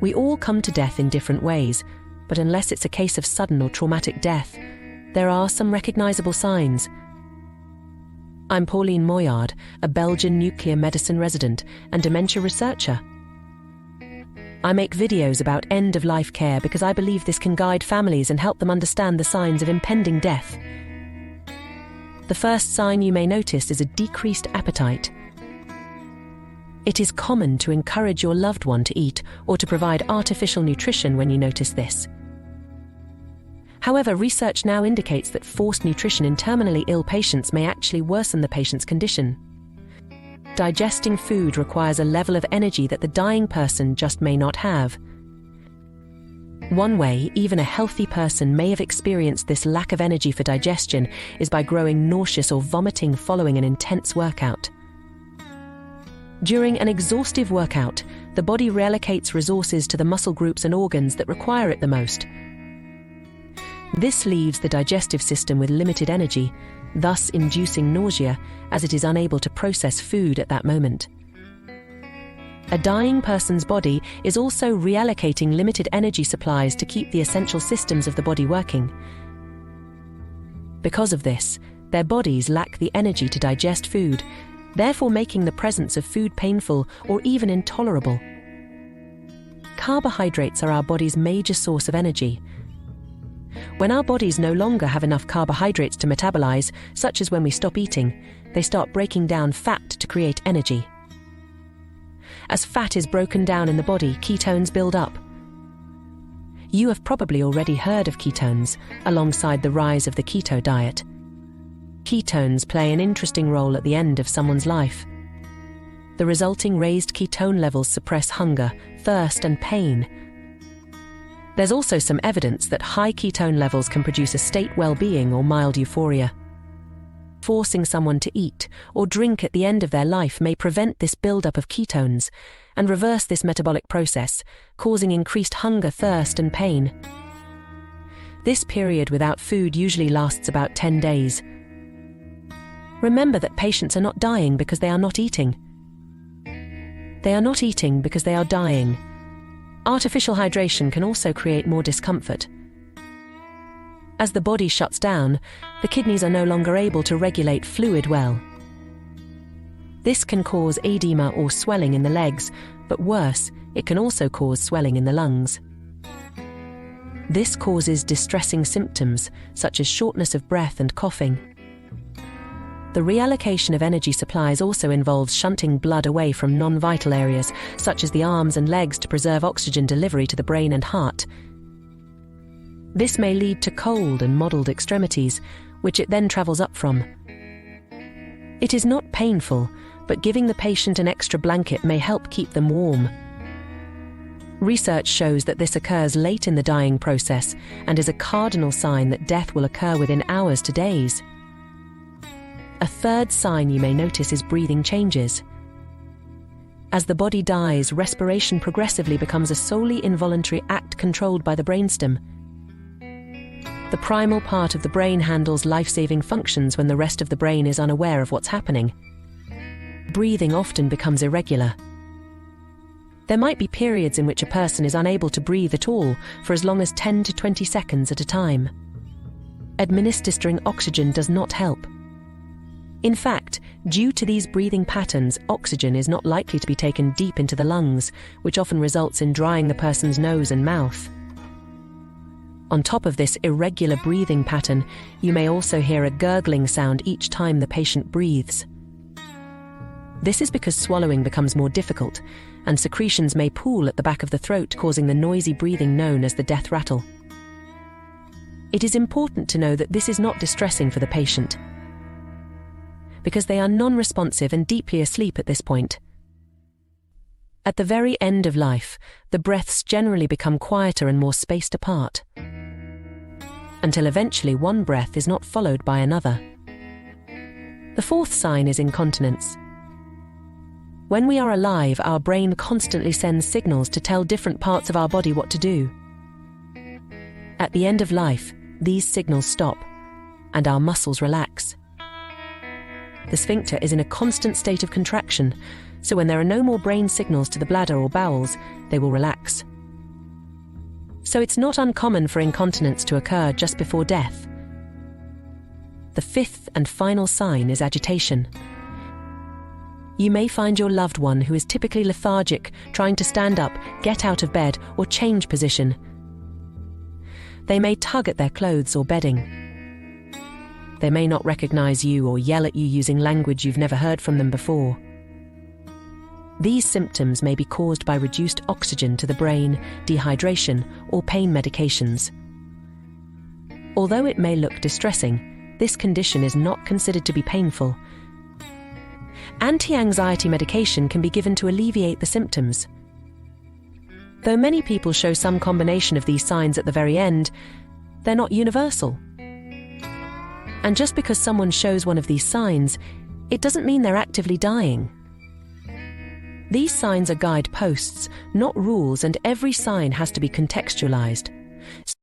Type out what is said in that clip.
We all come to death in different ways, but unless it's a case of sudden or traumatic death, there are some recognizable signs. I'm Pauline Moyard, a Belgian nuclear medicine resident and dementia researcher. I make videos about end-of-life care because I believe this can guide families and help them understand the signs of impending death. The first sign you may notice is a decreased appetite. It is common to encourage your loved one to eat or to provide artificial nutrition when you notice this. However, research now indicates that forced nutrition in terminally ill patients may actually worsen the patient's condition. Digesting food requires a level of energy that the dying person just may not have. One way even a healthy person may have experienced this lack of energy for digestion is by growing nauseous or vomiting following an intense workout. During an exhaustive workout, the body reallocates resources to the muscle groups and organs that require it the most. This leaves the digestive system with limited energy, thus inducing nausea as it is unable to process food at that moment. A dying person's body is also reallocating limited energy supplies to keep the essential systems of the body working. Because of this, their bodies lack the energy to digest food, therefore making the presence of food painful or even intolerable. Carbohydrates are our body's major source of energy. When our bodies no longer have enough carbohydrates to metabolize, such as when we stop eating, they start breaking down fat to create energy. As fat is broken down in the body, ketones build up. You have probably already heard of ketones, alongside the rise of the keto diet. Ketones play an interesting role at the end of someone's life. The resulting raised ketone levels suppress hunger, thirst, and pain. There's also some evidence that high ketone levels can produce a state well-being or mild euphoria. Forcing someone to eat or drink at the end of their life may prevent this buildup of ketones and reverse this metabolic process, causing increased hunger, thirst, and pain. This period without food usually lasts about 10 days. Remember that patients are not dying because they are not eating. They are not eating because they are dying. Artificial hydration can also create more discomfort. As the body shuts down, the kidneys are no longer able to regulate fluid well. This can cause edema or swelling in the legs, but worse, it can also cause swelling in the lungs. This causes distressing symptoms, such as shortness of breath and coughing. The reallocation of energy supplies also involves shunting blood away from non-vital areas, such as the arms and legs, to preserve oxygen delivery to the brain and heart. This may lead to cold and mottled extremities, which it then travels up from. It is not painful, but giving the patient an extra blanket may help keep them warm. Research shows that this occurs late in the dying process and is a cardinal sign that death will occur within hours to days. A third sign you may notice is breathing changes. As the body dies, respiration progressively becomes a solely involuntary act controlled by the brainstem. The primal part of the brain handles life-saving functions when the rest of the brain is unaware of what's happening. Breathing often becomes irregular. There might be periods in which a person is unable to breathe at all for as long as 10 to 20 seconds at a time. Administering oxygen does not help. In fact, due to these breathing patterns, oxygen is not likely to be taken deep into the lungs, which often results in drying the person's nose and mouth. On top of this irregular breathing pattern, you may also hear a gurgling sound each time the patient breathes. This is because swallowing becomes more difficult, and secretions may pool at the back of the throat, causing the noisy breathing known as the death rattle. It is important to know that this is not distressing for the patient, because they are non-responsive and deeply asleep at this point. At the very end of life, the breaths generally become quieter and more spaced apart, until eventually one breath is not followed by another. The fourth sign is incontinence. When we are alive, our brain constantly sends signals to tell different parts of our body what to do. At the end of life, these signals stop, and our muscles relax. The sphincter is in a constant state of contraction, so when there are no more brain signals to the bladder or bowels, they will relax. So it's not uncommon for incontinence to occur just before death. The fifth and final sign is agitation. You may find your loved one who is typically lethargic, trying to stand up, get out of bed, or change position. They may tug at their clothes or bedding. They may not recognize you or yell at you using language you've never heard from them before. These symptoms may be caused by reduced oxygen to the brain, dehydration, or pain medications. Although it may look distressing, this condition is not considered to be painful. Anti-anxiety medication can be given to alleviate the symptoms. Though many people show some combination of these signs at the very end, they're not universal. And just because someone shows one of these signs, it doesn't mean they're actively dying. These signs are guideposts, not rules, and every sign has to be contextualized.